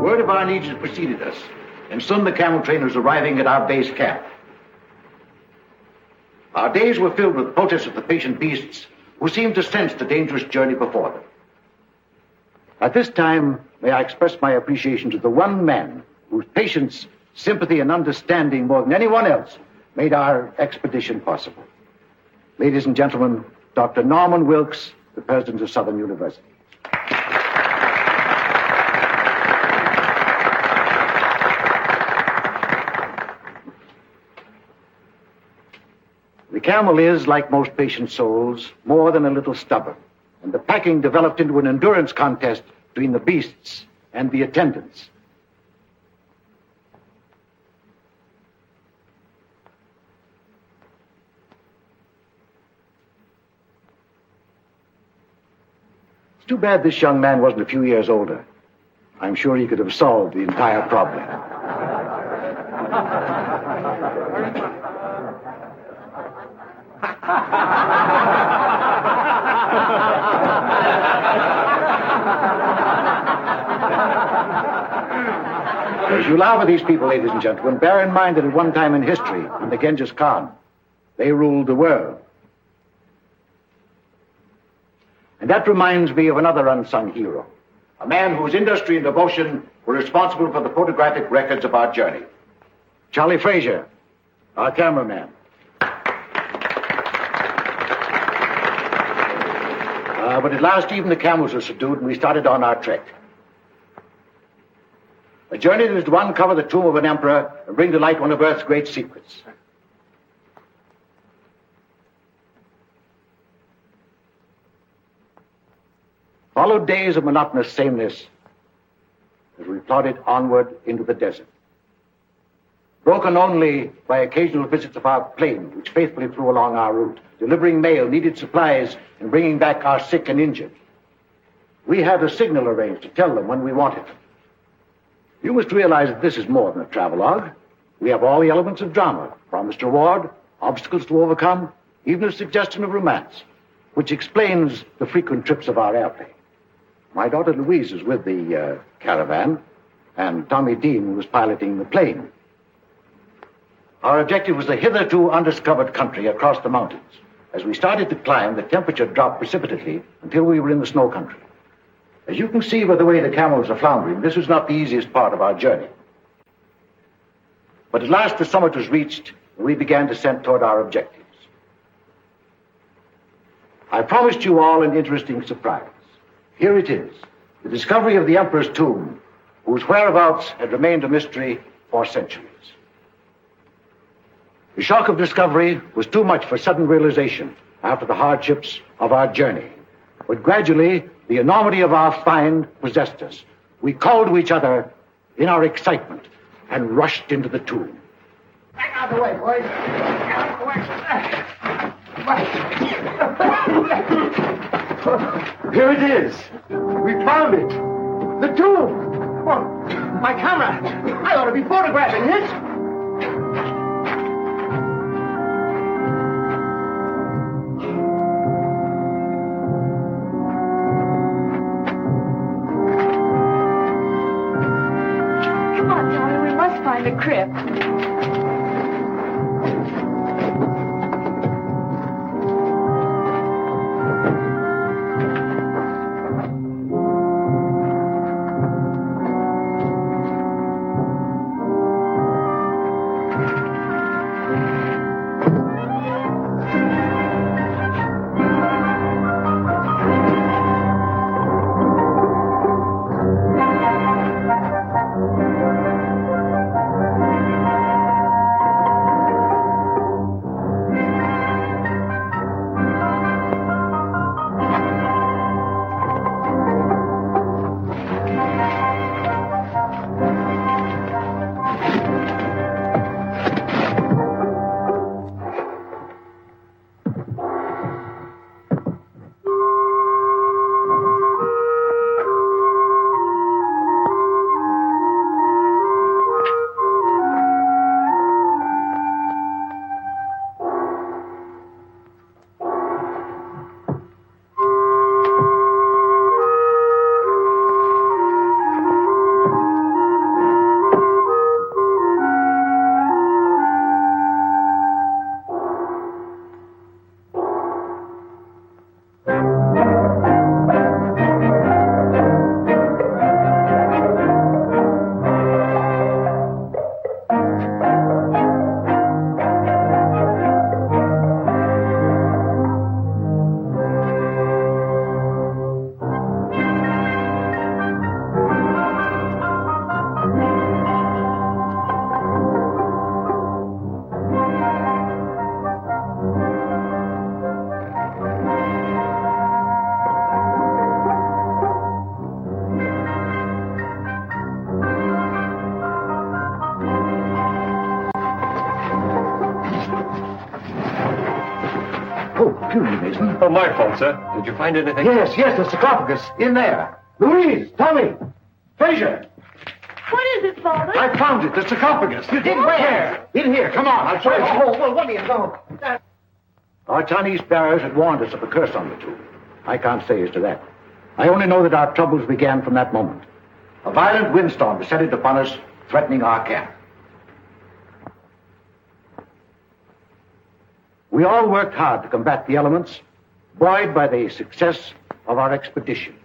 Word of our needs has preceded us, and soon the camel train was arriving at our base camp. Our days were filled with protests of the patient beasts who seemed to sense the dangerous journey before them. At this time, may I express my appreciation to the one man whose patience, sympathy, and understanding more than anyone else made our expedition possible. Ladies and gentlemen, Dr. Norman Wilkes, the president of Southern University. The camel is, like most patient souls, more than a little stubborn, and the packing developed into an endurance contest between the beasts and the attendants. It's too bad this young man wasn't a few years older. I'm sure he could have solved the entire problem. As you laugh at these people, ladies and gentlemen, bear in mind that at one time in history, under Genghis Khan, they ruled the world. And that reminds me of another unsung hero, a man whose industry and devotion were responsible for the photographic records of our journey. Charlie Frazier, our cameraman. But at last, even the camels were subdued, and we started on our trek. A journey that is to uncover the tomb of an emperor and bring to light one of Earth's great secrets. Followed days of monotonous sameness as we plodded onward into the desert, broken only by occasional visits of our plane, which faithfully flew along our route, delivering mail, needed supplies, and bringing back our sick and injured. We had a signal arranged to tell them when we wanted them. You must realize that this is more than a travelogue. We have all the elements of drama, promised reward, obstacles to overcome, even a suggestion of romance, which explains the frequent trips of our airplane. My daughter Louise is with the caravan, and Tommy Dean was piloting the plane. Our objective was a hitherto undiscovered country across the mountains. As we started to climb, the temperature dropped precipitately until we were in the snow country. As you can see by the way the camels are floundering, this was not the easiest part of our journey. But at last the summit was reached, and we began descent toward our objectives. I promised you all an interesting surprise. Here it is, the discovery of the Emperor's tomb, whose whereabouts had remained a mystery for centuries. The shock of discovery was too much for sudden realization after the hardships of our journey. But gradually, the enormity of our find possessed us. We called to each other in our excitement and rushed into the tomb. Back out of the way, boys. Out of the way. Here it is. We found it. The tomb. Oh, my camera. I ought to be photographing it. The crypt. killed you, Mason. Oh, my fault, sir. Did you find anything? Yes, the sarcophagus. In there. Louise, Tommy, Fraser. What is it, Father? I found it, the sarcophagus. You did where? In here. Come on, I'll show you. Oh, well, what do you know? Our Chinese bearers had warned us of a curse on the tomb. I can't say as to that. I only know that our troubles began from that moment. A violent windstorm descended upon us, threatening our camp. We all worked hard to combat the elements, buoyed by the success of our expedition.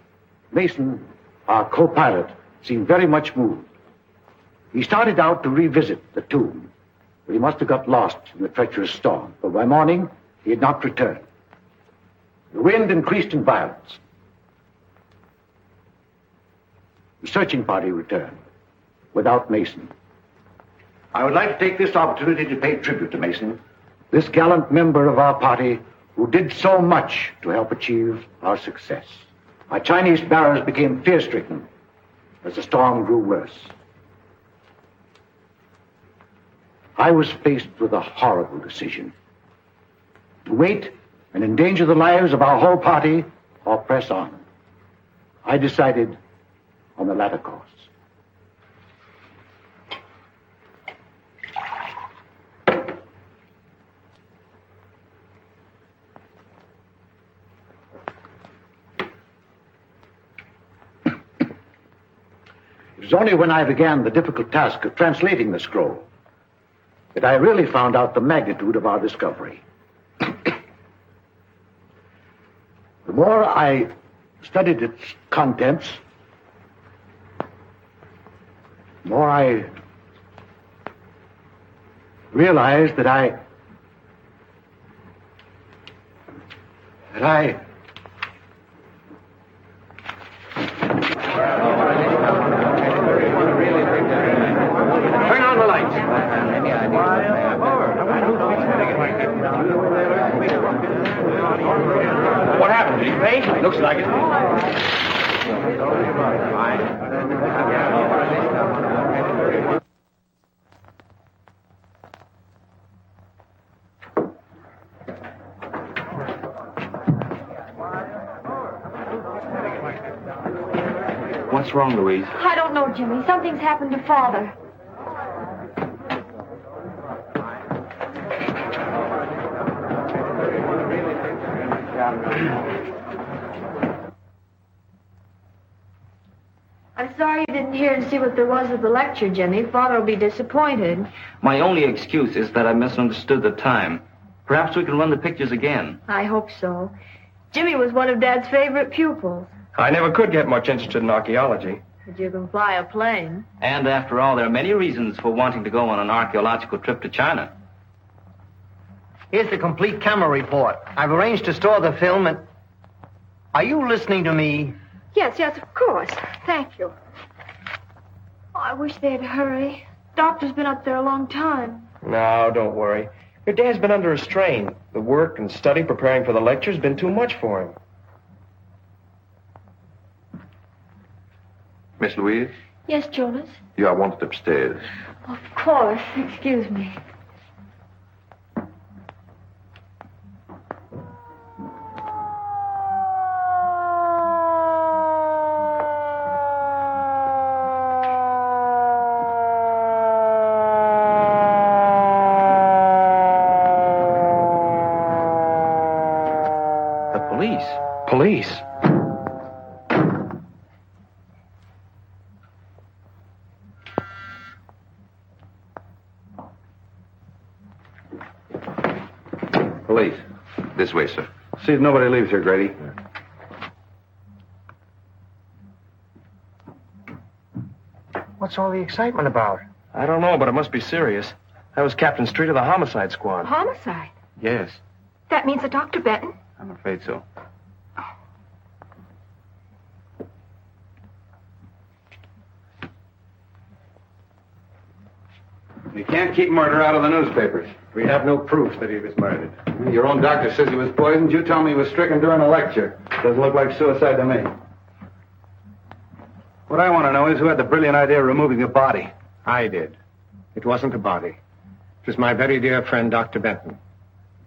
Mason, our co-pilot, seemed very much moved. He started out to revisit the tomb, but he must have got lost in the treacherous storm, for by morning he had not returned. The wind increased in violence. The searching party returned, without Mason. I would like to take this opportunity to pay tribute to Mason, this gallant member of our party who did so much to help achieve our success. My Chinese bearers became fear-stricken as the storm grew worse. I was faced with a horrible decision: to wait and endanger the lives of our whole party or press on. I decided on the latter course. It was only when I began the difficult task of translating the scroll that I really found out the magnitude of our discovery. The more I studied its contents, the more I realized that I Turn on the lights. What happened? Did he faint? Looks like it. What's wrong, Louise? I don't know, Jimmy. Something's happened to Father. I'm sorry you didn't hear and see what there was at the lecture, Jimmy. Father will be disappointed. My only excuse is that I misunderstood the time. Perhaps we can run the pictures again. I hope so. Jimmy was one of Dad's favorite pupils. I never could get much interested in archaeology. But you can fly a plane. And after all, there are many reasons for wanting to go on an archaeological trip to China. Here's the complete camera report. I've arranged to store the film and... Are you listening to me? Yes, of course. Thank you. Oh, I wish they'd hurry. Doctor's been up there a long time. No, don't worry. Your dad's been under a strain. The work and study preparing for the lecture's been too much for him. Miss Louise, Yes, Jonas? you are wanted upstairs. Of course. Excuse me. Police? Police. This way, sir. See if nobody leaves here, Grady. What's all the excitement about? I don't know, but it must be serious. That was Captain Street of the homicide squad. Homicide? Yes, That means that Dr. Benton? I'm afraid so. You can't keep murder out of the newspapers. We have no proof that he was murdered. Your own doctor says he was poisoned. You tell me he was stricken during a lecture. Doesn't look like suicide to me. What I want to know is who had the brilliant idea of removing the body. I did. It wasn't a body. It was my very dear friend, Dr. Benton.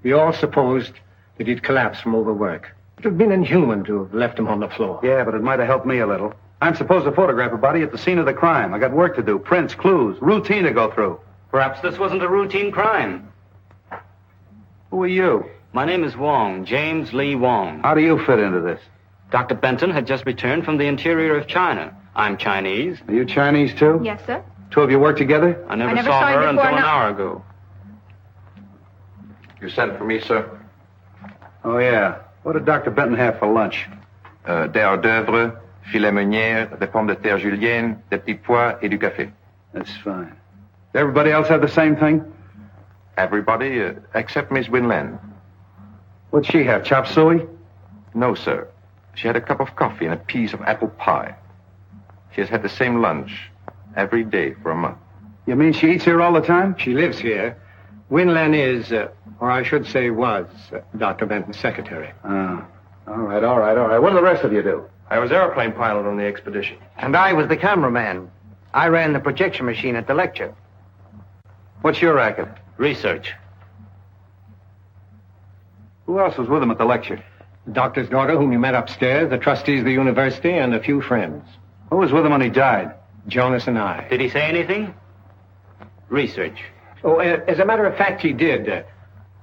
We all supposed that he'd collapsed from overwork. It would have been inhuman to have left him on the floor. Yeah, but it might have helped me a little. I'm supposed to photograph a body at the scene of the crime. I got work to do, prints, clues, routine to go through. Perhaps this wasn't a routine crime. Who are you? My name is Wong, James Lee Wong. How do you fit into this? Dr. Benton had just returned from the interior of China. I'm Chinese. Are you Chinese, too? Yes, sir. Two of you work together? I never never saw saw you her before, until an no. hour ago. You sent for me, sir? Oh, yeah. What did Dr. Benton have for lunch? Des hors d'oeuvre, filet meunière, des pommes de terre julienne, des petits pois et du café. That's fine. Did everybody else have the same thing? Everybody except Miss Winland. What'd she have, chop suey? No, sir. She had a cup of coffee and a piece of apple pie. She has had the same lunch every day for a month. You mean she eats here all the time? She lives here. Winlan is, or I should say was, Dr. Benton's secretary. All right. What do the rest of you do? I was airplane pilot on the expedition. And I was the cameraman. I ran the projection machine at the lecture. What's your racket? Research. Who else was with him at the lecture? The doctor's daughter, whom you met upstairs, the trustees of the university, and a few friends. Who was with him when he died? Jonas and I. Did he say anything? Research. Oh, as a matter of fact, he did. Of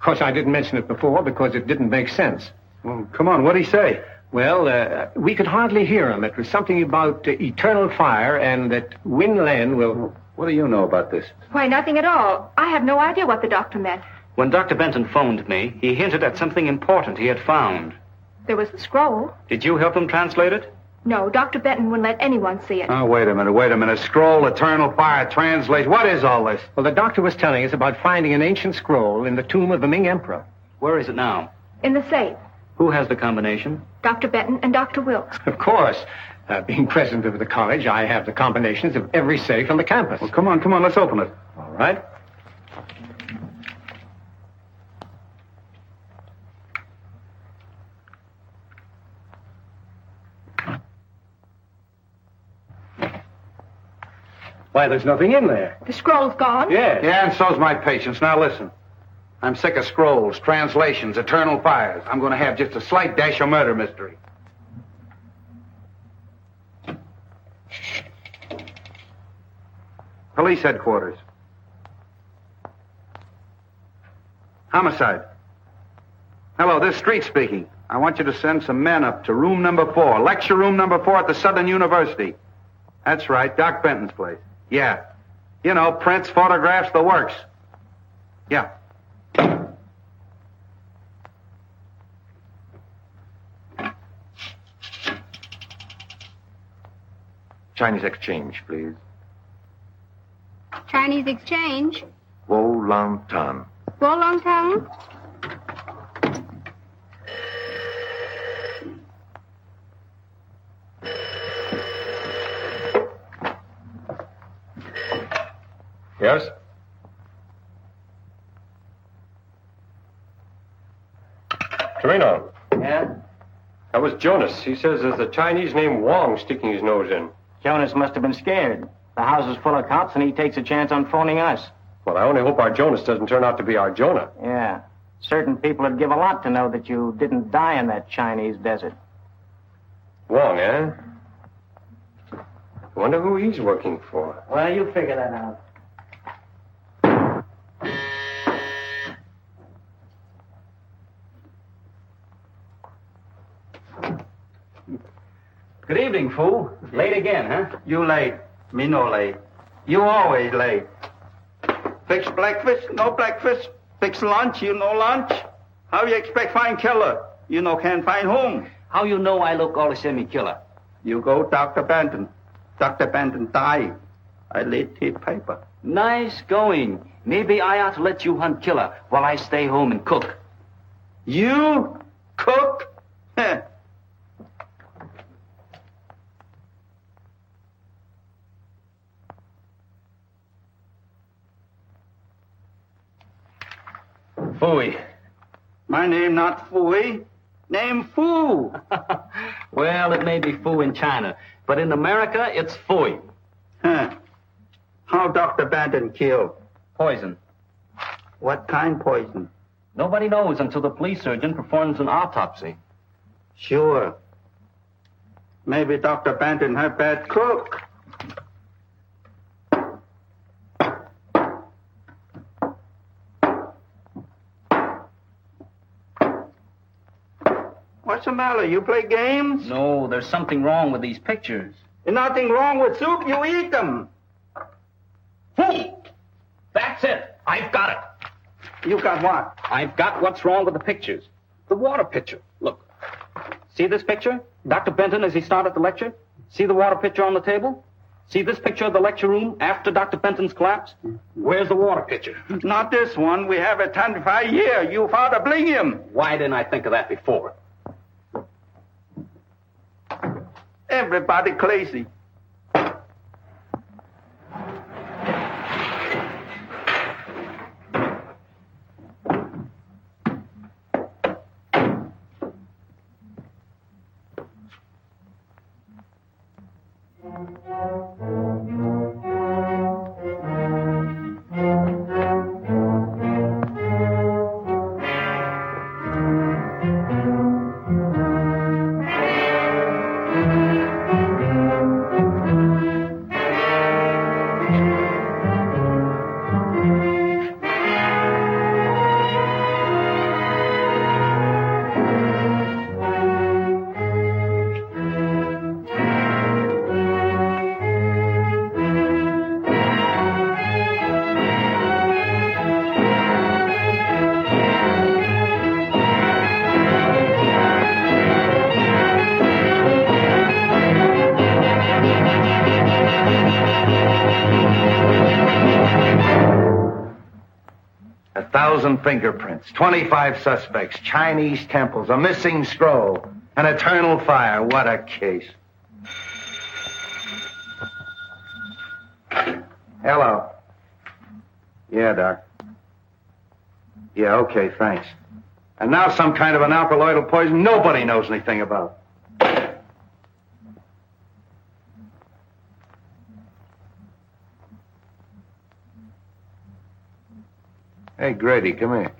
course, I didn't mention it before because it didn't make sense. Well, come on, what'd he say? Well, we could hardly hear him. It was something about eternal fire and that Winlan will... What do you know about this? Why, nothing at all. I have no idea what the doctor meant. When Dr. Benton phoned me, he hinted at something important he had found. There was the scroll. Did you help him translate it? No, Dr. Benton wouldn't let anyone see it. Oh, wait a minute. Scroll, eternal fire, translate. What is all this? Well, the doctor was telling us about finding an ancient scroll in the tomb of the Ming Emperor. Where is it now? In the safe. Who has the combination? Dr. Benton and Dr. Wilkes. Of course. Being president of the college, I have the combinations of every safe on the campus. Well, come on, let's open it. All right. Why, there's nothing in there. The scroll's gone? Yes. Yeah, and so's my patience. Now listen. I'm sick of scrolls, translations, eternal fires. I'm going to have just a slight dash of murder mystery. Police headquarters. Homicide. Hello, this Street speaking. I want you to send some men up to room number 4, lecture room number 4 at the Southern University. That's right, Doc Benton's place. Yeah. You know, prints, photographs, the works. Yeah. Chinese exchange, please. Chinese exchange? Wolantan. Wolongtown? Yes? Torino. Yeah? That was Jonas. He says there's a Chinese named Wong sticking his nose in. Jonas must have been scared. The house is full of cops, and he takes a chance on phoning us. Well, I only hope our Jonas doesn't turn out to be our Jonah. Yeah. Certain people would give a lot to know that you didn't die in that Chinese desert. Wong, eh? Wonder who he's working for. Well, you figure that out. Good evening, fool. Late again, huh? You late. Me no late. You always late. Fix breakfast, no breakfast. Fix lunch, you no lunch. How you expect find killer? You no can find home. How you know I look all the semi-killer? You go Dr. Benton. Dr. Benton died. I read his paper. Nice going. Maybe I ought to let you hunt killer while I stay home and cook. You cook? Heh. Fooey. My name not Fooey. Name Foo. Well, it may be Foo in China, but in America, it's Fooey. Huh. How Dr. Benton killed? Poison. What kind poison? Nobody knows until the police surgeon performs an autopsy. Sure. Maybe Dr. Benton had bad cook. What's the matter? You play games? No, there's something wrong with these pictures. There's nothing wrong with soup. You eat them. Fool! That's it. I've got it. You got what? I've got what's wrong with the pictures. The water pitcher. Look. See this picture? Dr. Benton as he started the lecture? See the water pitcher on the table? See this picture of the lecture room after Dr. Benton's collapse? Where's the water pitcher? Not this one. We have it 25 years. You father bring him. Why didn't I think of that before? Everybody crazy. Fingerprints, 25 suspects, Chinese temples, a missing scroll, an eternal fire. What a case. Hello. Yeah, Doc. Yeah, okay, thanks. And now some kind of an alkaloidal poison nobody knows anything about. Hey, Grady, come here.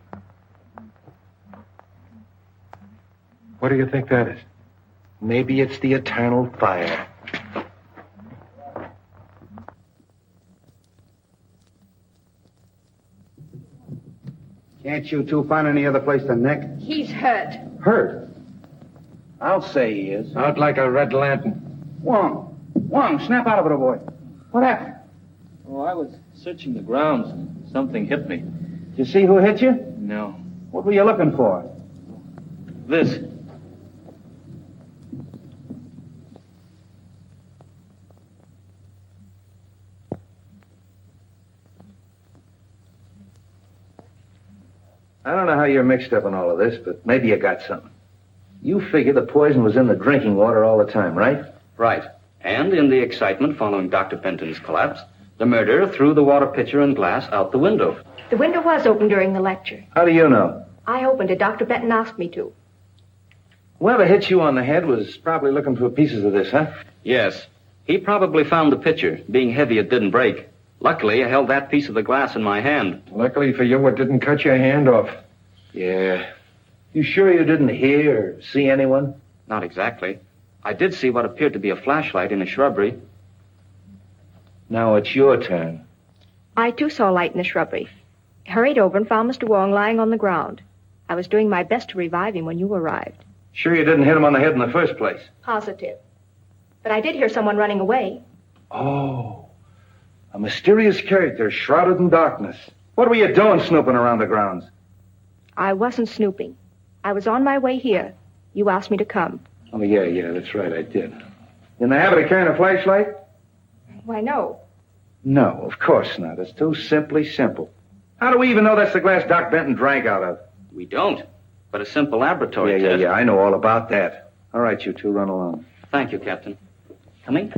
What do you think that is? Maybe it's the eternal fire. Can't you two find any other place than Nick? He's hurt. Hurt? I'll say he is. Out like a red lantern. Wong, snap out of it, boy. What happened? Oh, I was searching the grounds. Something hit me. Did you see who hit you? No. What were you looking for? This. I don't know how you're mixed up in all of this, but maybe you got something. You figure the poison was in the drinking water all the time, right? Right. And in the excitement following Dr. Benton's collapse, the murderer threw the water pitcher and glass out the window. The window was open during the lecture. How do you know? I opened it. Dr. Benton asked me to. Whoever hit you on the head was probably looking for pieces of this, huh? Yes. He probably found the pitcher. Being heavy, it didn't break. Luckily, I held that piece of the glass in my hand. Luckily for you, it didn't cut your hand off. Yeah. You sure you didn't hear or see anyone? Not exactly. I did see what appeared to be a flashlight in a shrubbery. Now it's your turn. I, too, saw a light in the shrubbery. Hurried over and found Mr. Wong lying on the ground. I was doing my best to revive him when you arrived. Sure you didn't hit him on the head in the first place? Positive. But I did hear someone running away. Oh. A mysterious character shrouded in darkness. What were you doing snooping around the grounds? I wasn't snooping. I was on my way here. You asked me to come. Oh, yeah, that's right, I did. In the habit of carrying a flashlight? Why, no. No, of course not. It's too simply simple. How do we even know that's the glass Doc Benton drank out of? We don't. But a simple laboratory test. Yeah, I know all about that. All right, you two, run along. Thank you, Captain. Coming?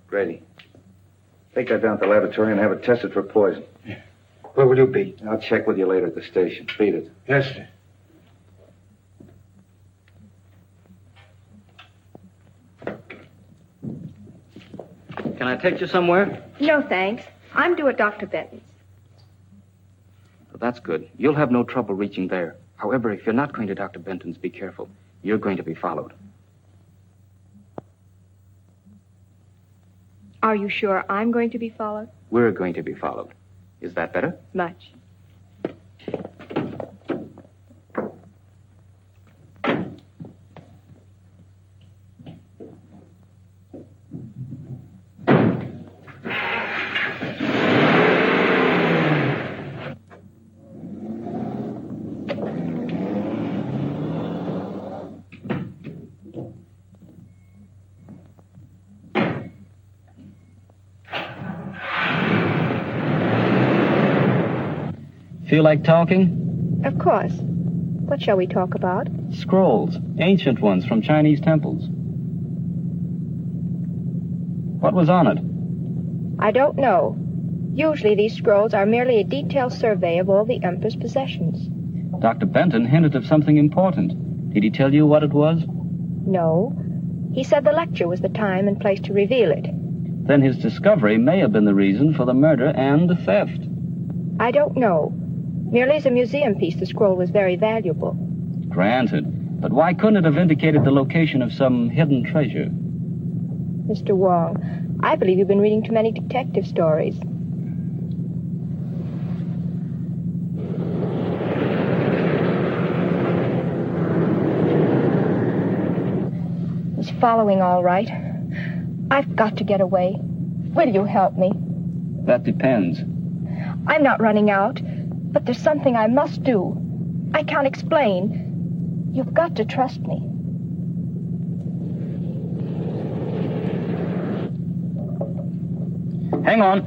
Grady, take that down to the laboratory and have it tested for poison. Yeah. Where will you be? I'll check with you later at the station. Beat it. Yes, sir. Can I take you somewhere? No, thanks. I'm due at Dr. Benton's. that's good. You'll have no trouble reaching there. However, if you're not going to Dr. Benton's, be careful. You're going to be followed. Are you sure I'm going to be followed? We're going to be followed. Is that better? Much. Feel like talking? Of course. What shall we talk about? Scrolls. Ancient ones from Chinese temples. What was on it? I don't know. Usually these scrolls are merely a detailed survey of all the Emperor's possessions. Dr. Benton hinted of something important. Did he tell you what it was? No. He said the lecture was the time and place to reveal it. Then his discovery may have been the reason for the murder and the theft. I don't know. Merely as a museum piece, the scroll was very valuable. Granted. But why couldn't it have indicated the location of some hidden treasure? Mr. Wong, I believe you've been reading too many detective stories. He's following all right. I've got to get away. Will you help me? That depends. I'm not running out, but there's something I must do. I can't explain. You've got to trust me. Hang on.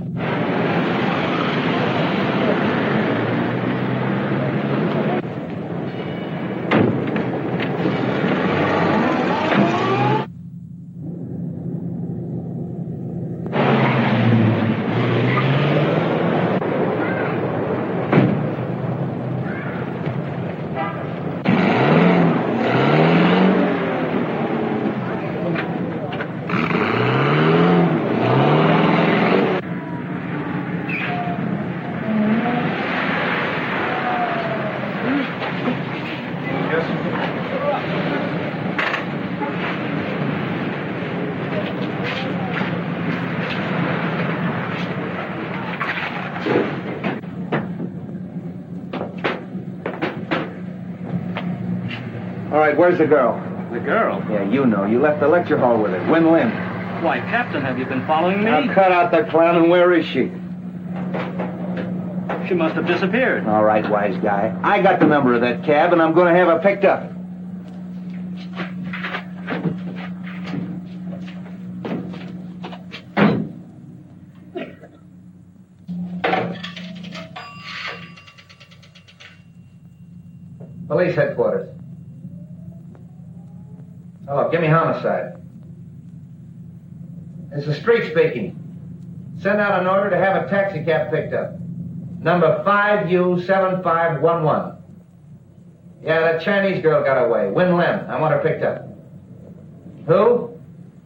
All right, where's the girl? The girl? Yeah, you know. You left the lecture hall with her. Win Lin. Why, Captain, have you been following me? Now cut out the clown, and where is she? She must have disappeared. All right, wise guy. I got the number of that cab, and I'm going to have her picked up. Police headquarters. Hello, give me homicide. It's the street speaking. Send out an order to have a taxi cab picked up. Number 5U7511. Yeah, that Chinese girl got away. Win Lin. I want her picked up. Who?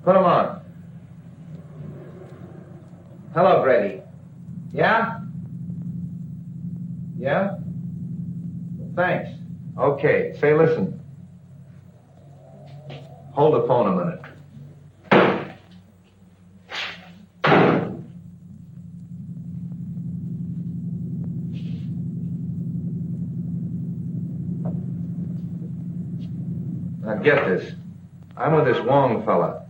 Put him on. Hello, Grady. Yeah? Yeah? Thanks. Okay, say listen. Hold the phone a minute. Now get this. I'm with this Wong fella.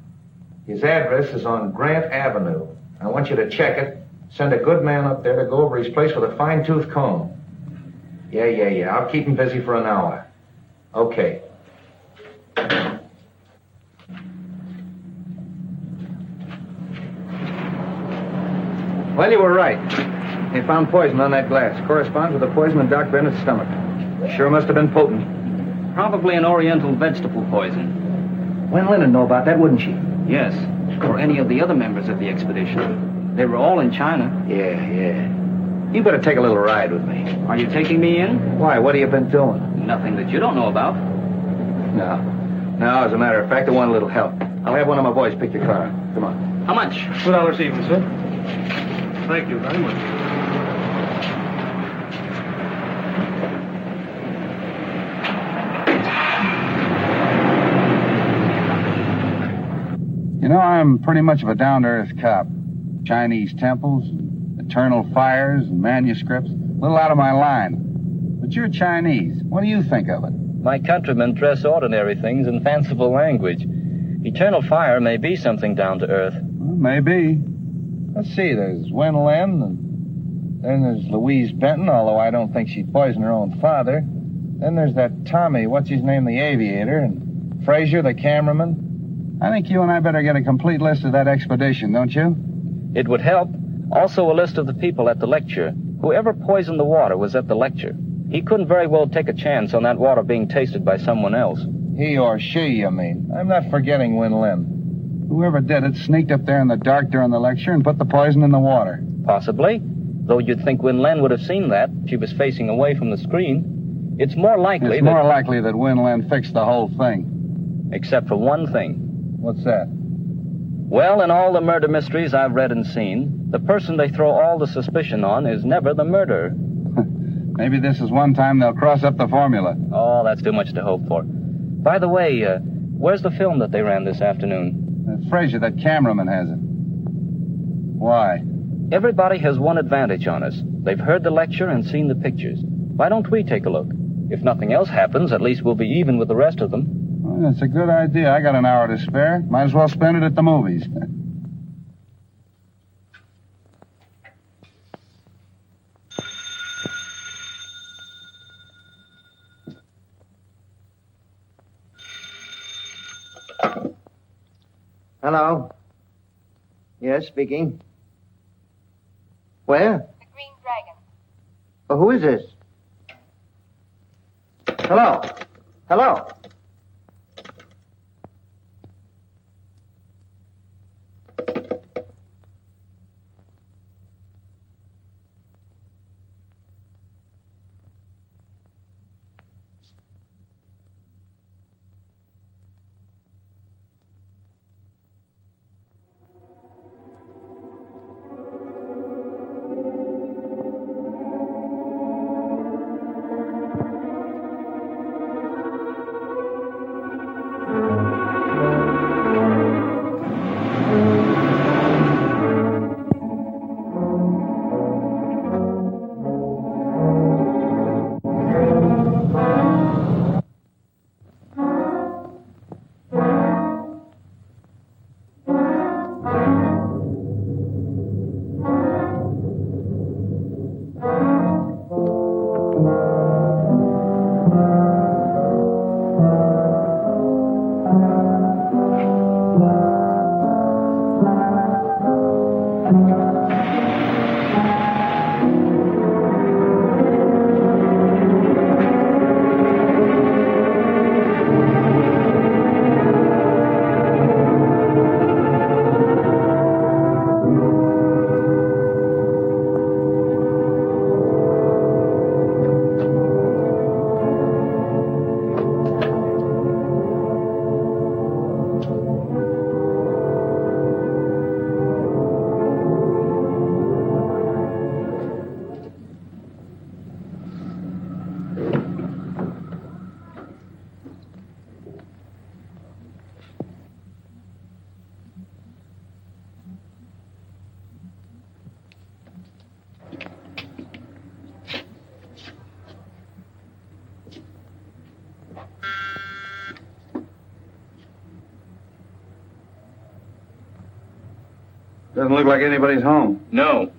His address is on Grant Avenue. I want you to check it. Send a good man up there to go over his place with a fine-tooth comb. Yeah. I'll keep him busy for an hour. Okay. Well, you were right. They found poison on that glass. Corresponds with the poison in Doc Bennett's stomach. Sure must have been potent. Probably an oriental vegetable poison. Wen Lin would know about that, wouldn't she? Yes, or any of the other members of the expedition. They were all in China. Yeah. You better take a little ride with me. Are you taking me in? Why, what have you been doing? Nothing that you don't know about. No, as a matter of fact, I want a little help. I'll have one of my boys pick your car up. Come on. How much? $2 even, sir. Thank you very much. You know, I'm pretty much of a down-to-earth cop. Chinese temples, eternal fires, and manuscripts. A little out of my line. But you're Chinese. What do you think of it? My countrymen dress ordinary things in fanciful language. Eternal fire may be something down to earth. Well, maybe. Let's see, there's Wen Lin, and then there's Louise Benton, although I don't think she'd poison her own father. Then there's that Tommy, what's his name, the aviator, and Frazier, the cameraman. I think you and I better get a complete list of that expedition, don't you? It would help. Also a list of the people at the lecture. Whoever poisoned the water was at the lecture. He couldn't very well take a chance on that water being tasted by someone else. He or she, you mean? I'm not forgetting Wen Lin. Whoever did it sneaked up there in the dark during the lecture and put the poison in the water. Possibly. Though you'd think Wen Lin would have seen that. She was facing away from the screen. It's more likely that Wen Lin fixed the whole thing. Except for one thing. What's that? Well, in all the murder mysteries I've read and seen, the person they throw all the suspicion on is never the murderer. Maybe this is one time they'll cross up the formula. Oh, that's too much to hope for. By the way, where's the film that they ran this afternoon? Frazier, that cameraman has it. Why? Everybody has one advantage on us. They've heard the lecture and seen the pictures. Why don't we take a look? If nothing else happens, at least we'll be even with the rest of them. Well, that's a good idea. I got an hour to spare. Might as well spend it at the movies. Hello? Yes, speaking. Where? The Green Dragon. Well, who is this? Hello? Hello? Doesn't look like anybody's home. No.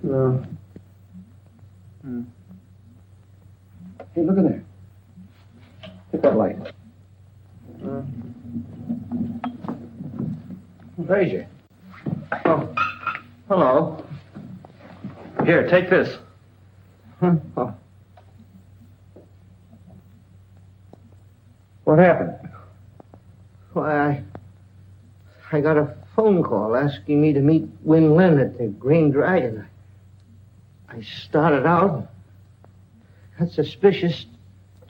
No. Hey, look at there. Take that light. Frazier. Oh, hello. Here, take this. Oh. What happened? Why, I got a phone call asking me to meet Wen Lin at the Green Dragon. I started out, got suspicious,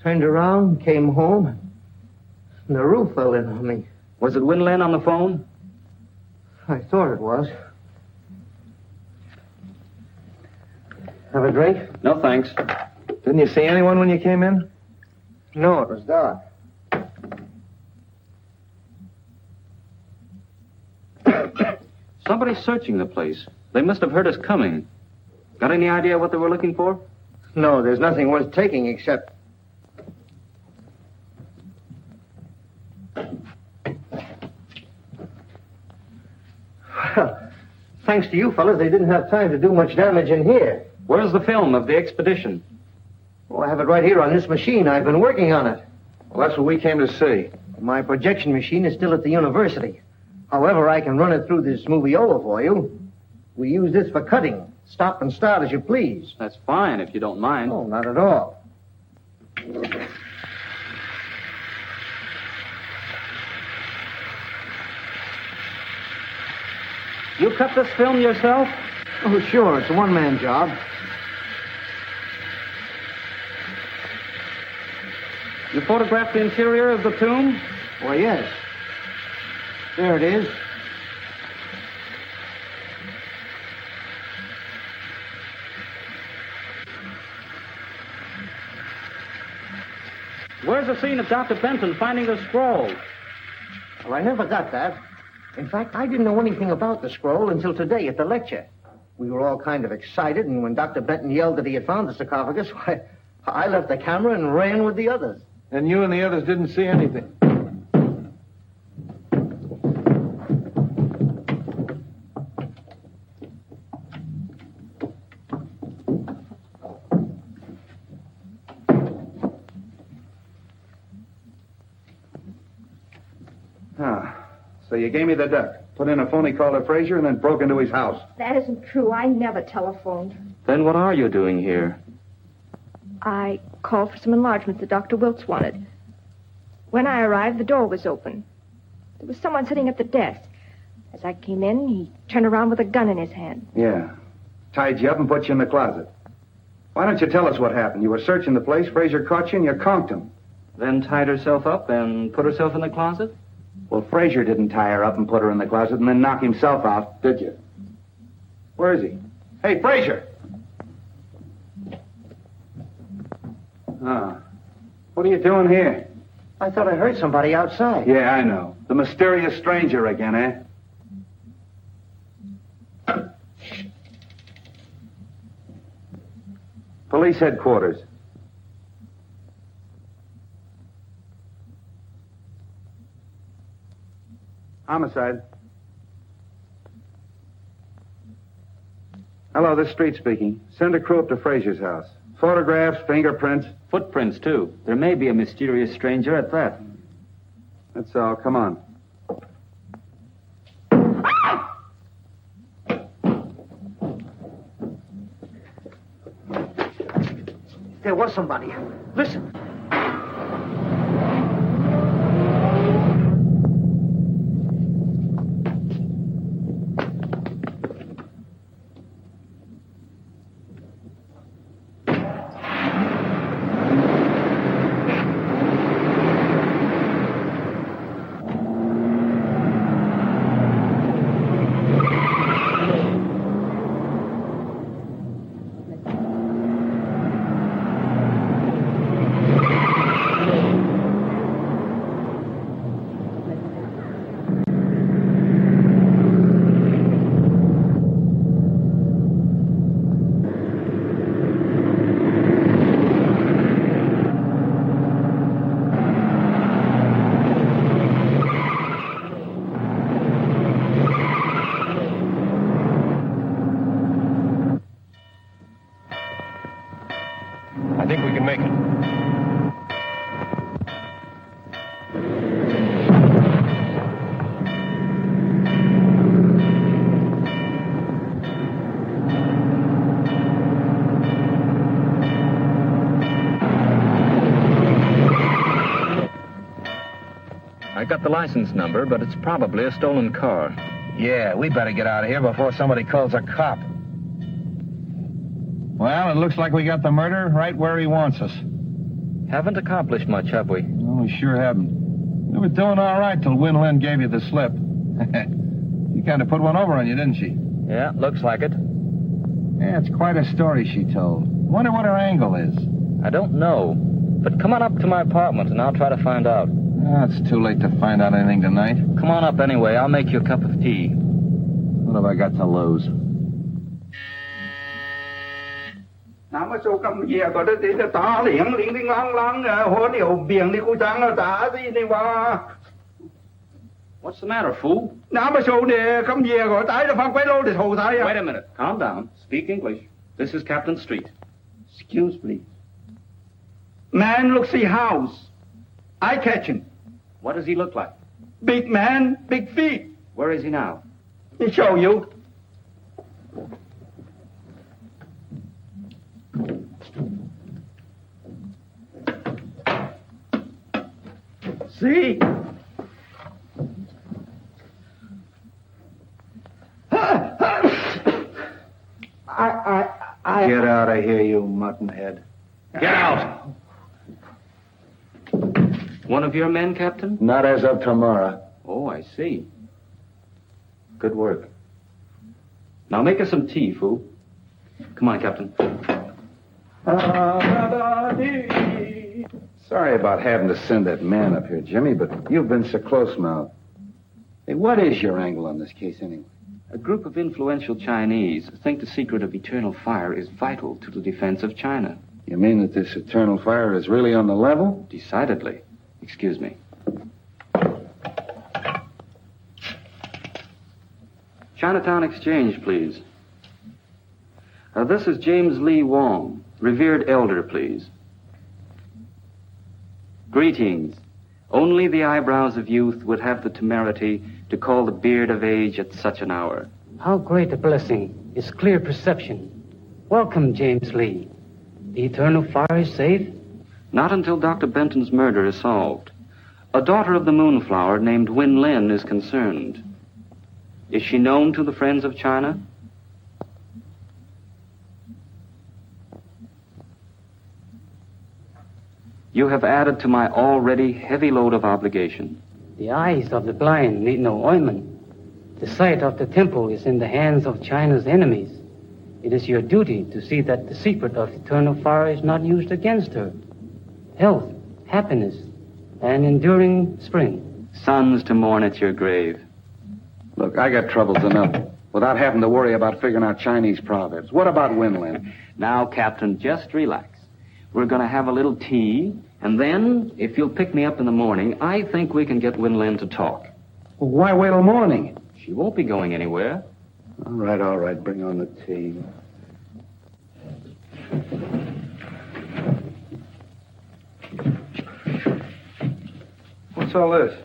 turned around, came home, and the roof fell in on me. Was it Wen Lin on the phone? I thought it was. Have a drink? No, thanks. Didn't you see anyone when you came in? No, it was dark. Somebody's searching the place. They must have heard us coming. Got any idea what they were looking for? No, there's nothing worth taking except... Well, thanks to you fellas, they didn't have time to do much damage in here. Where's the film of the expedition? Oh, I have it right here on this machine. I've been working on it. Well, that's what we came to see. My projection machine is still at the university. However, I can run it through this moviola for you. We use this for cutting. Stop and start as you please. That's fine, if you don't mind. Oh, not at all. You cut this film yourself? Oh, sure. It's a one-man job. You photographed the interior of the tomb? Why, yes. There it is. Where's the scene of Dr. Benton finding the scroll? Well, I never got that. In fact, I didn't know anything about the scroll until today at the lecture. We were all kind of excited, and when Dr. Benton yelled that he had found the sarcophagus, why, I left the camera and ran with the others. And you and the others didn't see anything? So you gave me the duck, put in a phony call to Frazier, and then broke into his house. That isn't true. I never telephoned. Then what are you doing here? I called for some enlargements that Dr. Wilkes wanted. When I arrived, the door was open. There was someone sitting at the desk. As I came in, he turned around with a gun in his hand. Yeah. Tied you up and put you in the closet. Why don't you tell us what happened? You were searching the place, Frazier caught you, and you conked him. Then tied herself up and put herself in the closet? Well, Frazier didn't tie her up and put her in the closet and then knock himself out, did you? Where is he? Hey, Frazier! What are you doing here? I thought I heard somebody outside. Yeah, I know. The mysterious stranger again, eh? Police headquarters. Homicide. Hello, this is Street speaking. Send a crew up to Frazier's house. Photographs, fingerprints. Footprints, too. There may be a mysterious stranger at that. That's all. Come on. There was somebody. Listen. I think we can make it. I got the license number, but it's probably a stolen car. Yeah, we better get out of here before somebody calls a cop. Well, it looks like we got the murderer right where he wants us. Haven't accomplished much, have we? No, we sure haven't. We were doing all right till Win Lin gave you the slip. You kind of put one over on you, didn't she? Yeah, looks like it. Yeah, it's quite a story she told. Wonder what her angle is. I don't know. But come on up to my apartment and I'll try to find out. It's too late to find out anything tonight. Come on up anyway. I'll make you a cup of tea. What have I got to lose? Nào mà số cầm về có đất thì ta liền liền liền lăng hôn nhiều biển đi cô trang ta gì đi qua. What's the matter, fool? Nào mà số này cầm về có tái là phang quay lô để thầu tái. Wait a minute. Calm down. Speak English. This is Captain Street. Excuse me. Man looks the house. I catch him. What does he look like? Big man, big feet. Where is he now? He show you. See? I... Get out of here, you muttonhead. Get out! One of your men, Captain? Not as of tomorrow. Oh, I see. Good work. Now make us some tea, fool. Come on, Captain. Sorry about having to send that man up here, Jimmy, but you've been so close-mouthed. Hey, what is your angle on this case, anyway? A group of influential Chinese think the secret of eternal fire is vital to the defense of China. You mean that this eternal fire is really on the level? Decidedly. Excuse me. Chinatown Exchange, please. This is James Lee Wong, revered elder, please. Greetings. Only the eyebrows of youth would have the temerity to call the beard of age at such an hour. How great a blessing is clear perception. Welcome, James Lee. The eternal fire is safe? Not until Dr. Benton's murder is solved. A daughter of the Moonflower named Win Lin is concerned. Is she known to the friends of China? You have added to my already heavy load of obligation. The eyes of the blind need no ointment. The sight of the temple is in the hands of China's enemies. It is your duty to see that the secret of eternal fire is not used against her. Health, happiness, and enduring spring. Sons to mourn at your grave. Look, I got troubles enough without having to worry about figuring out Chinese proverbs. What about Winland? Now, Captain, just relax. We're going to have a little tea, and then, if you'll pick me up in the morning, I think we can get Winland to talk. Well, why wait till morning? She won't be going anywhere. All right. Bring on the tea. What's all this?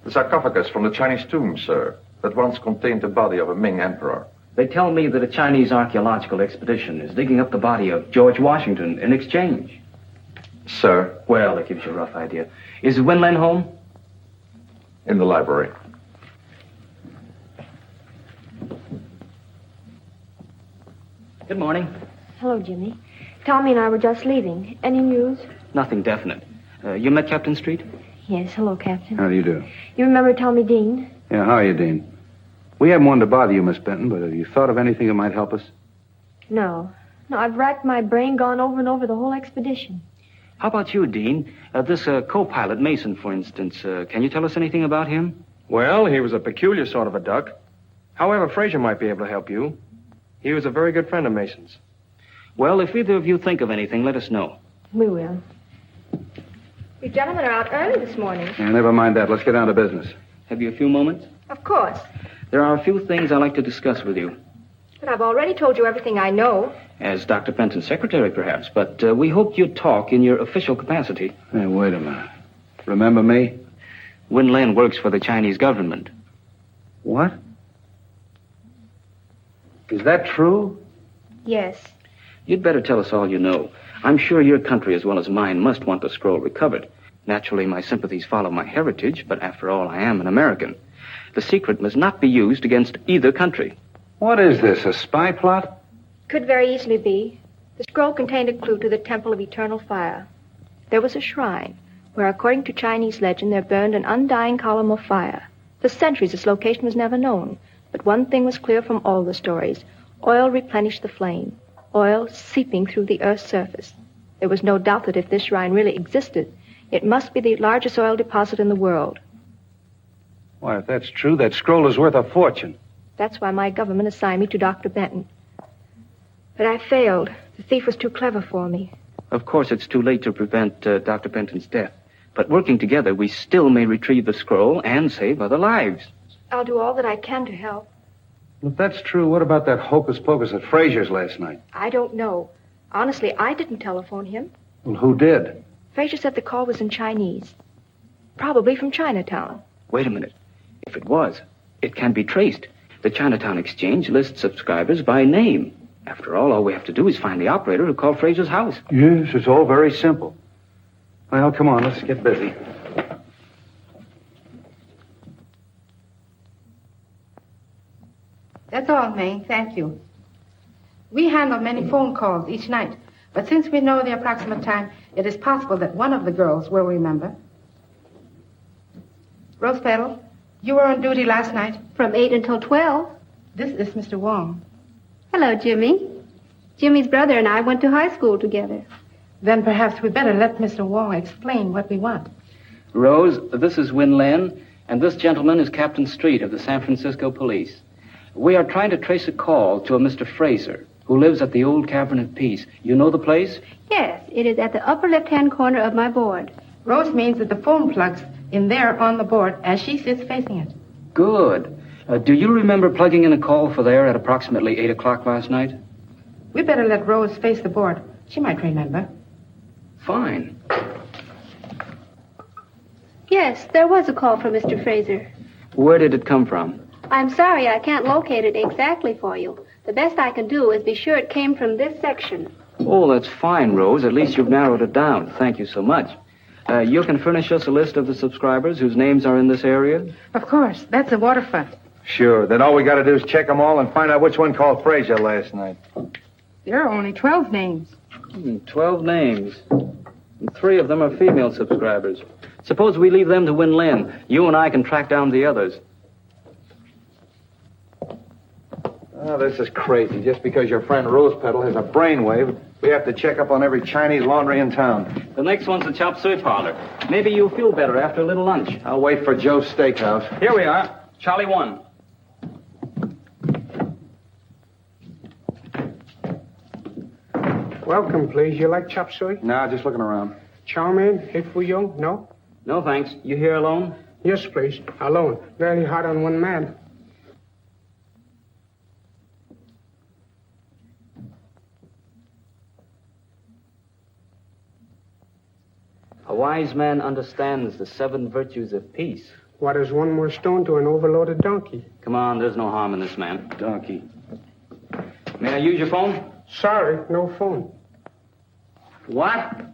The sarcophagus from the Chinese tomb, sir, that once contained the body of a Ming emperor. They tell me that a Chinese archaeological expedition is digging up the body of George Washington in exchange. Sir? Well, that gives you a rough idea. Is Winland home? In the library. Good morning. Hello, Jimmy. Tommy and I were just leaving. Any news? Nothing definite. You met Captain Street? Yes, hello, Captain. How do you do? You remember Tommy Dean? Yeah, how are you, Dean? We haven't wanted to bother you, Miss Benton, but have you thought of anything that might help us? No, I've racked my brain, gone over and over the whole expedition. How about you, Dean? This co-pilot, Mason, for instance. Can you tell us anything about him? Well, he was a peculiar sort of a duck. However, Fraser might be able to help you. He was a very good friend of Mason's. Well, if either of you think of anything, let us know. We will. You gentlemen are out early this morning. Yeah, never mind that. Let's get down to business. Have you a few moments? Of course. There are a few things I'd like to discuss with you. But I've already told you everything I know. As Dr. Benton's secretary, perhaps, but we hoped you'd talk in your official capacity. Hey, wait a minute. Remember me? Win Lin works for the Chinese government. What? Is that true? Yes. You'd better tell us all you know. I'm sure your country, as well as mine, must want the scroll recovered. Naturally, my sympathies follow my heritage, but after all, I am an American. The secret must not be used against either country. What is this, a spy plot? Could very easily be. The scroll contained a clue to the Temple of Eternal Fire. There was a shrine where, according to Chinese legend, there burned an undying column of fire. For centuries, its location was never known. But one thing was clear from all the stories. Oil replenished the flame. Oil seeping through the Earth's surface. There was no doubt that if this shrine really existed, it must be the largest oil deposit in the world. Why, if that's true, that scroll is worth a fortune. That's why my government assigned me to Dr. Benton. But I failed. The thief was too clever for me. Of course, it's too late to prevent Dr. Benton's death. But working together, we still may retrieve the scroll and save other lives. I'll do all that I can to help. If that's true, what about that hocus pocus at Frazier's last night? I don't know. Honestly, I didn't telephone him. Well, who did? Frazier said the call was in Chinese. Probably from Chinatown. Wait a minute. If it was, it can be traced. The Chinatown Exchange lists subscribers by name. After all we have to do is find the operator who called Frazier's house. Yes, it's all very simple. Well, come on, let's get busy. That's all, May. Thank you. We handle many phone calls each night, but since we know the approximate time, it is possible that one of the girls will remember. Rose Petal, you were on duty last night. From 8 until 12. This is Mr. Wong. Hello, Jimmy. Jimmy's brother and I went to high school together. Then perhaps we better let Mr. Wong explain what we want. Rose, this is Win Len, and this gentleman is Captain Street of the San Francisco Police. We are trying to trace a call to a Mr. Fraser, who lives at the old Cavern of Peace. You know the place? Yes, it is at the upper left-hand corner of my board. Rose means that the phone plug's in there on the board as she sits facing it. Good. Do you remember plugging in a call for there at approximately 8 o'clock last night? We better let Rose face the board. She might remember. Fine. Yes, there was a call from Mr. Fraser. Where did it come from? I'm sorry I can't locate it exactly for you. The best I can do is be sure it came from this section. Oh, that's fine, Rose. At least you've narrowed it down. Thank you so much. You can furnish us a list of the subscribers whose names are in this area? Of course. That's the waterfront. Sure. Then all we got to do is check them all and find out which one called Frazier last night. There are only 12 names. 12 names. And 3 of them are female subscribers. Suppose we leave them to Win Len. You and I can track down the others. Oh, this is crazy. Just because your friend Rose Petal has a brainwave, we have to check up on every Chinese laundry in town. The next one's the chop suey parlor. Maybe you'll feel better after a little lunch. I'll wait for Joe's Steakhouse. Here we are. Charlie 1. Welcome, please. You like chop suey? No, just looking around. Chow mein, hei fu yo? No? No, thanks. You here alone? Yes, please. Alone. Very hard on one man. A wise man understands the 7 virtues of peace. What is one more stone to an overloaded donkey? Come on, there's no harm in this man. Donkey. May I use your phone? Sorry, no phone. What?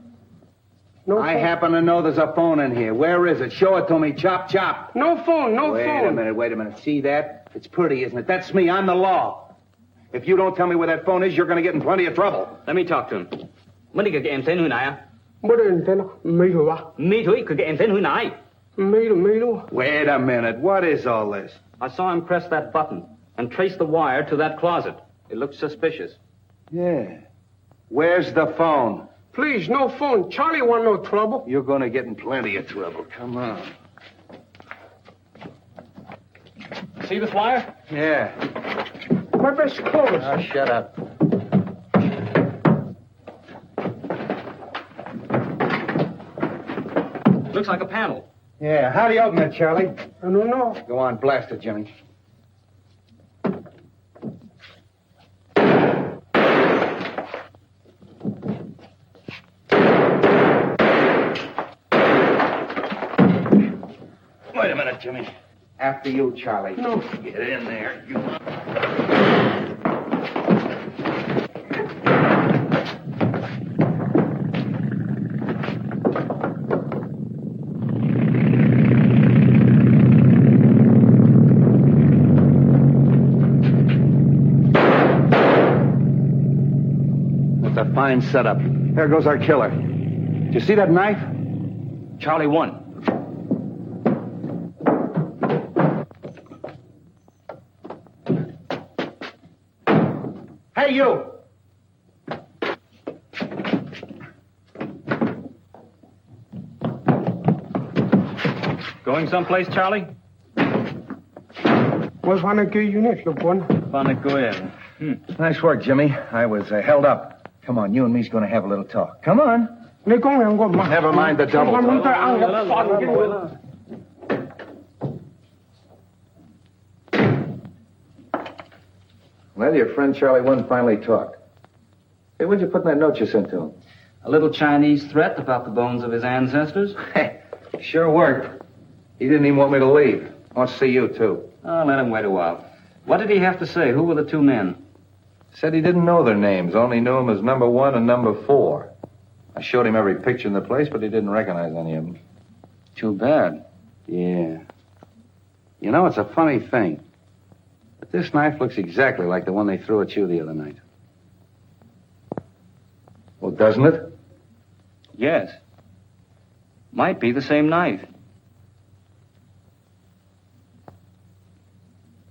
No I phone. happen to know there's a phone in here. Where is it? Show it to me. Chop, chop. No phone, no phone. Wait a minute. See that? It's pretty, isn't it? That's me. I'm the law. If you don't tell me where that phone is, you're going to get in plenty of trouble. Let me talk to him. What did em tên hồi à? Me too, could em tên hồi nãy. Wait a minute. What is all this? I saw him press that button and trace the wire to that closet. It looked suspicious. Yeah. Where's the phone? Please, no phone. Charlie want no trouble. You're going to get in plenty of trouble. Come on. See this wire? Yeah. My best clothes. Oh, shut up. Looks like a panel. Yeah. How do you open it, Charlie? I don't know. Go on, blast it, Jimmy. Wait a minute, Jimmy. After you, Charlie. No. Get in there. You... That's a fine setup. There goes our killer. Did you see that knife? Charlie 1. Hey, you! Going someplace, Charlie? Was one of your units, look one? Nice work, Jimmy. I was held up. Come on, you and me's going to have a little talk. Come on. Never mind the double talk. Well, your friend Charlie Wynn finally talked. Hey, what'd you put in that note you sent to him? A little Chinese threat about the bones of his ancestors. Hey, sure worked. He didn't even want me to leave. Wants to see you, too. Oh, let him wait a while. What did he have to say? Who were the two men? Said he didn't know their names, only knew them as number 1 and number 4. I showed him every picture in the place, but he didn't recognize any of them. Too bad. Yeah. You know, it's a funny thing. But this knife looks exactly like the one they threw at you the other night. Well, doesn't it? Yes. Might be the same knife.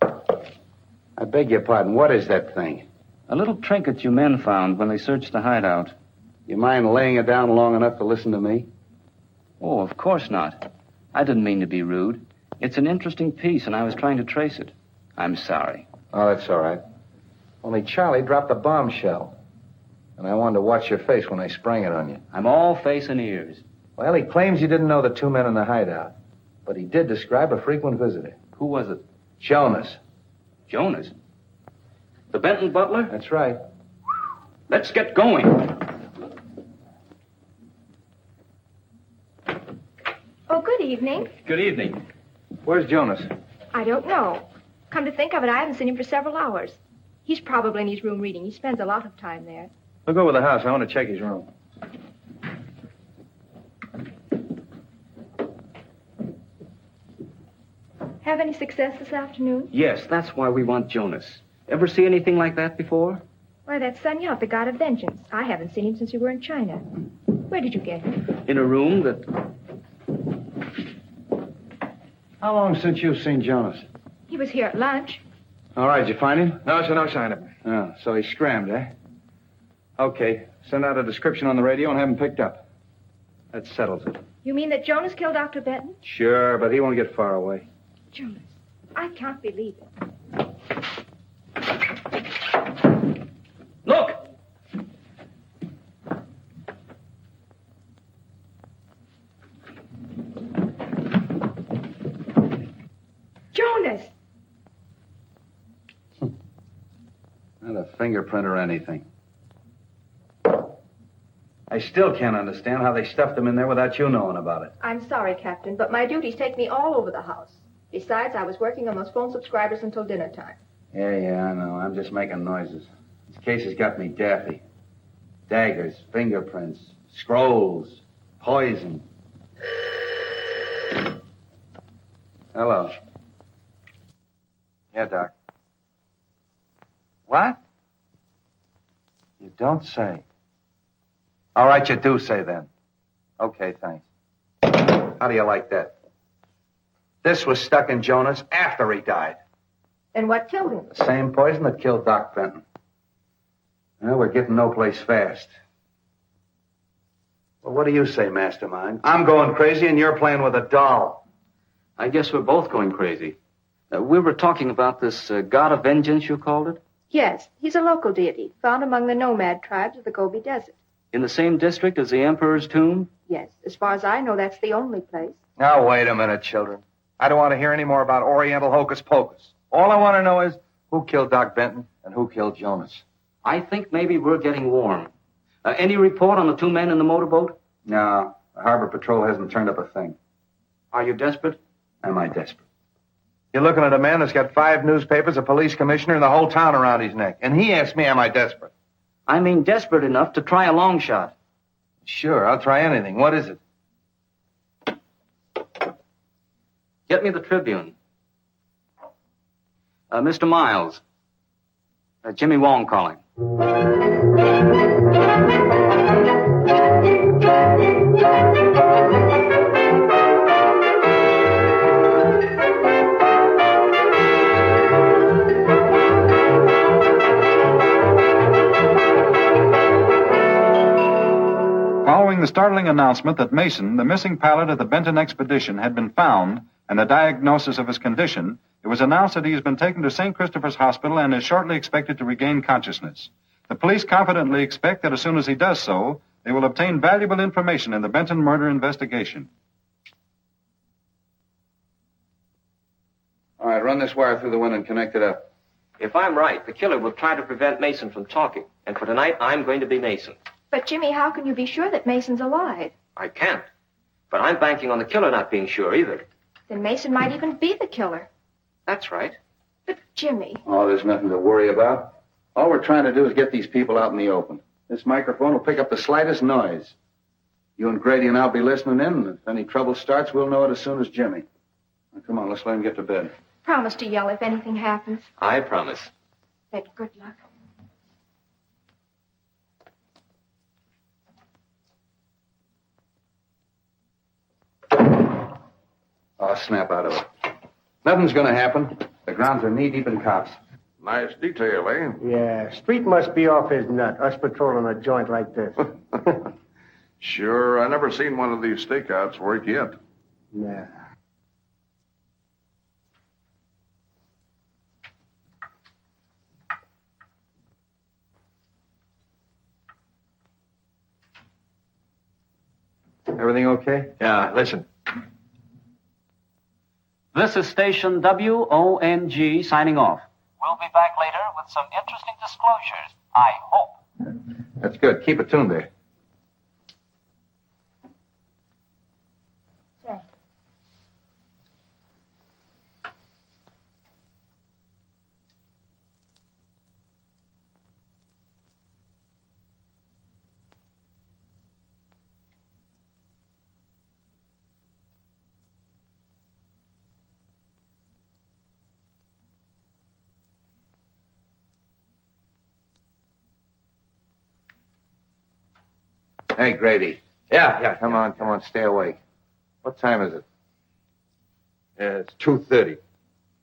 I beg your pardon. What is that thing? A little trinket you men found when they searched the hideout. You mind laying it down long enough to listen to me? Oh, of course not. I didn't mean to be rude. It's an interesting piece, and I was trying to trace it. I'm sorry. Oh, that's all right. Only Charlie dropped a bombshell. And I wanted to watch your face when I sprang it on you. I'm all face and ears. Well, he claims you didn't know the two men in the hideout. But he did describe a frequent visitor. Who was it? Jonas. Jonas? The Benton butler? That's right. Let's get going. Oh, good evening. Good evening. Where's Jonas? I don't know. Come to think of it, I haven't seen him for several hours. He's probably in his room reading. He spends a lot of time there. Look over the house. I want to check his room. Have any success this afternoon? Yes, that's why we want Jonas. Ever see anything like that before? Why, that's Sun Yat, the god of vengeance. I haven't seen him since we were in China. Where did you get him? In a room that... How long since you've seen Jonas? He was here at lunch. All right, did you find him? No, sir, no sign of him. Oh, so he scrammed, eh? Okay, send out a description on the radio and have him picked up. That settles it. You mean that Jonas killed Dr. Benton? Sure, but he won't get far away. Jonas, I can't believe it. Look! Jonas! Not a fingerprint or anything. I still can't understand how they stuffed him in there without you knowing about it. I'm sorry, Captain, but my duties take me all over the house. Besides, I was working on those phone subscribers until dinner time. Yeah, I know. I'm just making noises. This case has got me daffy. Daggers, fingerprints, scrolls, poison. Hello. Yeah, Doc. What? You don't say. All right, you do say then. Okay, thanks. How do you like that? This was stuck in Jonas after he died. And what killed him? The same poison that killed Doc Benton. Well, we're getting no place fast. Well, what do you say, Mastermind? I'm going crazy and you're playing with a doll. I guess we're both going crazy. We were talking about this god of vengeance, you called it? Yes, he's a local deity, found among the nomad tribes of the Gobi Desert. In the same district as the Emperor's tomb? Yes, as far as I know, that's the only place. Now, wait a minute, children. I don't want to hear any more about Oriental hocus pocus. All I want to know is who killed Doc Benton and who killed Jonas. I think maybe we're getting warm. Any report on the two men in the motorboat? No, the Harbor Patrol hasn't turned up a thing. Are you desperate? Am I desperate? You're looking at a man that's got 5 newspapers, a police commissioner, and the whole town around his neck. And he asked me, am I desperate? I mean desperate enough to try a long shot. Sure, I'll try anything. What is it? Get me the Tribune. Mr. Miles. Jimmy Wong calling. startling announcement that Mason, the missing pilot of the Benton expedition, had been found and the diagnosis of his condition, it was announced that he has been taken to St. Christopher's Hospital and is shortly expected to regain consciousness. The police confidently expect that as soon as he does so, they will obtain valuable information in the Benton murder investigation. All right, run this wire through the window and connect it up. If I'm right, the killer will try to prevent Mason from talking. And for tonight, I'm going to be Mason. But, Jimmy, how can you be sure that Mason's alive? I can't. But I'm banking on the killer not being sure either. Then Mason might even be the killer. That's right. But, Jimmy... Oh, there's nothing to worry about. All we're trying to do is get these people out in the open. This microphone will pick up the slightest noise. You and Grady and I'll be listening in, and if any trouble starts, we'll know it as soon as Jimmy. Now, come on, let's let him get to bed. Promise to yell if anything happens. I promise. Then good luck. Oh, snap out of it. Nothing's going to happen. The grounds are knee-deep in cops. Nice detail, eh? Yeah, Street must be off his nut, us patrolling a joint like this. Sure, I never seen one of these stakeouts work yet. Nah. Everything okay? Yeah, listen. This is station WONG signing off. We'll be back later with some interesting disclosures, I hope. That's good. Keep it tuned there. Hey, Grady. Yeah. Come on, stay awake. What time is it? Yeah, it's 2:30. You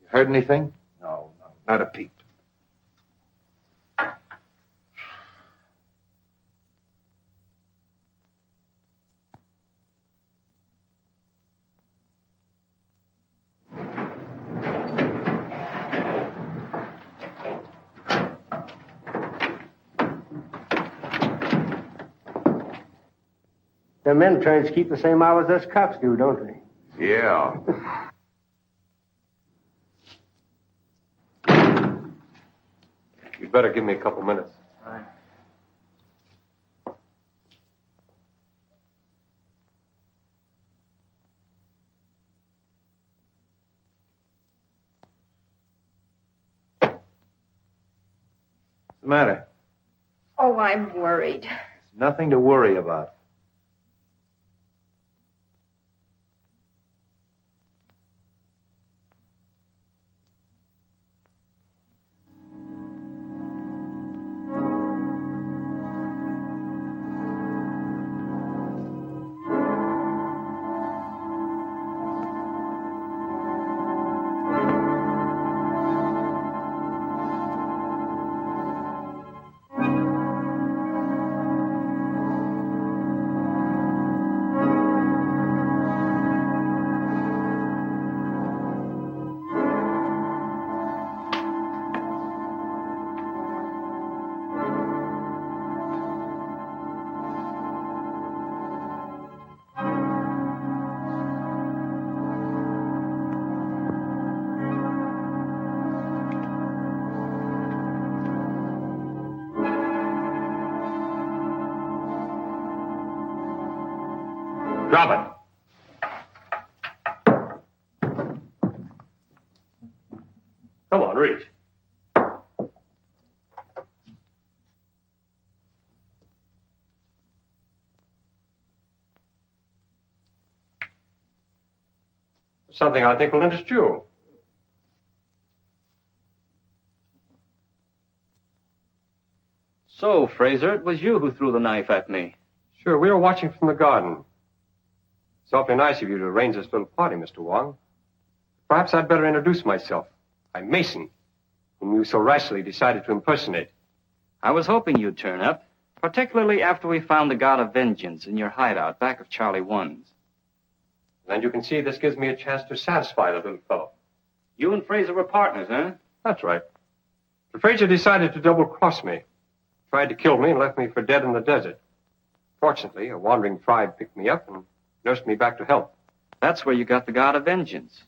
heard anything? No, not a peep. The men trains keep the same hours as cops do, don't they? Yeah. You'd better give me a couple minutes. All right. What's the matter? Oh, I'm worried. Nothing to worry about. Drop it. Come on, reach. Something I think will interest you. So, Fraser, it was you who threw the knife at me. Sure, we were watching from the garden. It's awfully nice of you to arrange this little party, Mr. Wong. Perhaps I'd better introduce myself. I'm Mason, whom you so rashly decided to impersonate. I was hoping you'd turn up. Particularly after we found the God of Vengeance in your hideout back of Charlie 1's. And you can see this gives me a chance to satisfy the little fellow. You and Fraser were partners, huh? That's right. But Fraser decided to double-cross me. Tried to kill me and left me for dead in the desert. Fortunately, a wandering tribe picked me up and nursed me back to health. That's where you got the God of Vengeance.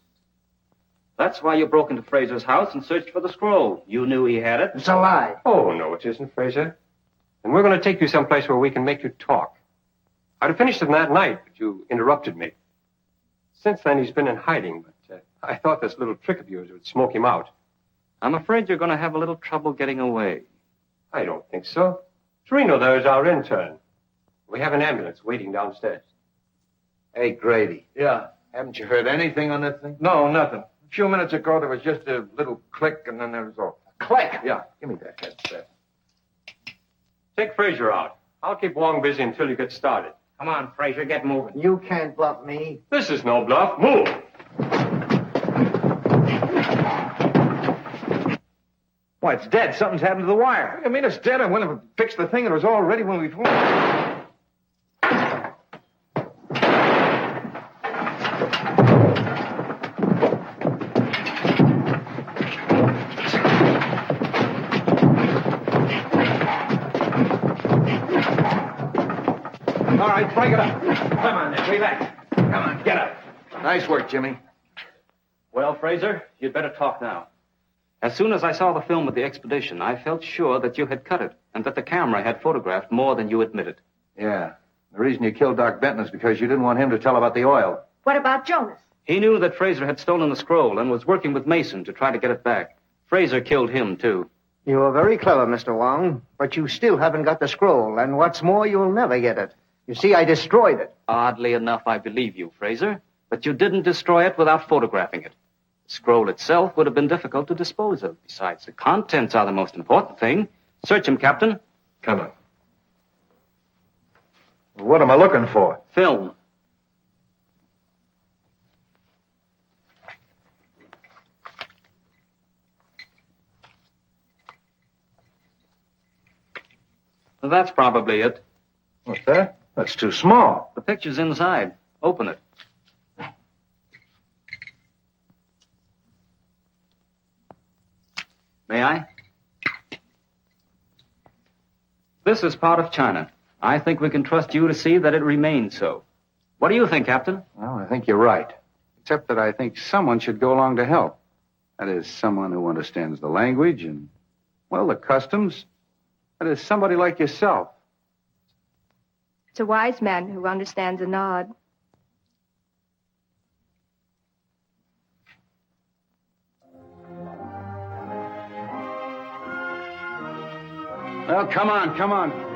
That's why you broke into Fraser's house and searched for the scroll. You knew he had it. It's a lie. Oh, no, it isn't, Fraser. And we're going to take you someplace where we can make you talk. I'd have finished him that night, but you interrupted me. Since then, he's been in hiding, but I thought this little trick of yours would smoke him out. I'm afraid you're going to have a little trouble getting away. I don't think so. Torino there is our intern. We have an ambulance waiting downstairs. Hey, Grady. Yeah. Haven't you heard anything on this thing? No, nothing. A few minutes ago, there was just a little click, and then there was all. Click? Yeah. Give me that headset. Take Fraser out. I'll keep Wong busy until you get started. Come on, Fraser, get moving. You can't bluff me. This is no bluff. Move! Why, it's dead. Something's happened to the wire. What do you mean it's dead? I went and fixed the thing, and it was all ready when we phoned. All right, break it up. Come on, then. Relax. Come on, get up. Nice work, Jimmy. Well, Fraser, you'd better talk now. As soon as I saw the film of the expedition, I felt sure that you had cut it and that the camera had photographed more than you admitted. Yeah. The reason you killed Doc Benton is because you didn't want him to tell about the oil. What about Jonas? He knew that Fraser had stolen the scroll and was working with Mason to try to get it back. Fraser killed him, too. You are very clever, Mr. Wong, but you still haven't got the scroll, and what's more, you'll never get it. You see, I destroyed it. Oddly enough, I believe you, Fraser, but you didn't destroy it without photographing it. The scroll itself would have been difficult to dispose of. Besides, the contents are the most important thing. Search him, Captain. Come on. What am I looking for? Film. That's probably it. What's that? That's too small. The picture's inside. Open it. May I? This is part of China. I think we can trust you to see that it remains so. What do you think, Captain? Well, I think you're right. Except that I think someone should go along to help. That is, someone who understands the language and, well, the customs. That is, somebody like yourself. It's a wise man who understands a nod. Well, come on, come on.